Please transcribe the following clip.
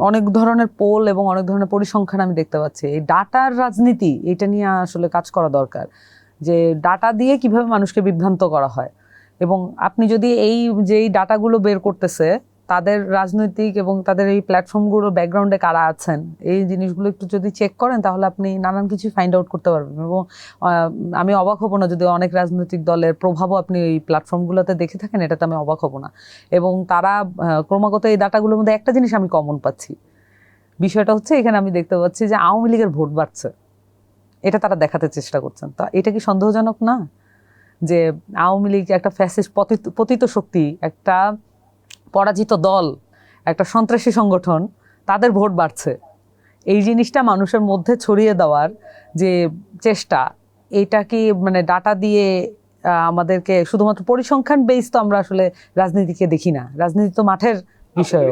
অনেক ধরনের পোল এবং অনেক ধরনের পরিসংখ্যান আমি দেখতে পাচ্ছি। এই ডাটার রাজনীতি, এটা নিয়ে আসলে কাজ করা দরকার, যে ডাটা দিয়ে কিভাবে মানুষকে বিভ্রান্ত করা হয়। এবং আপনি যদি যেই ডাটাগুলো বের করতেছে তাদের রাজনৈতিক এবং তাদের এই প্ল্যাটফর্মগুলোর ব্যাকগ্রাউন্ডে কারা আছেন, এই জিনিসগুলো একটু যদি চেক করেন তাহলে আপনি নানান কিছু ফাইন্ড আউট করতে পারবেন। এবং আমি অবাক হব না যদি অনেক রাজনৈতিক দলের প্রভাবও আপনি এই প্ল্যাটফর্মগুলোতে দেখে থাকেন, এটাতে আমি অবাক হব না। এবং তারা ক্রমাগত এই ডাটাগুলোর মধ্যে একটা জিনিস আমি কমন পাচ্ছি, বিষয়টা হচ্ছে এখানে আমি দেখতে পাচ্ছি যে আওয়ামী লীগের ভোট বাড়ছে, এটা তারা দেখাতে চেষ্টা করছেন। তা এটা কি সন্দেহজনক না যে আওয়ামী লীগ একটা ফ্যাসিস্ট পতিত শক্তি, একটা পরাজিত দল, একটা সন্ত্রাসী সংগঠন, তাদের ভোট বাড়ছে, এই জিনিসটা মানুষের মধ্যে ছড়িয়ে দেওয়ার যে চেষ্টা, এটা কি মানে ডাটা দিয়ে আমাদেরকে শুধুমাত্র পরিসংখ্যান বেস তো আমরা আসলে রাজনীতিকে দেখি না, রাজনীতি তো মাঠের বিষয়।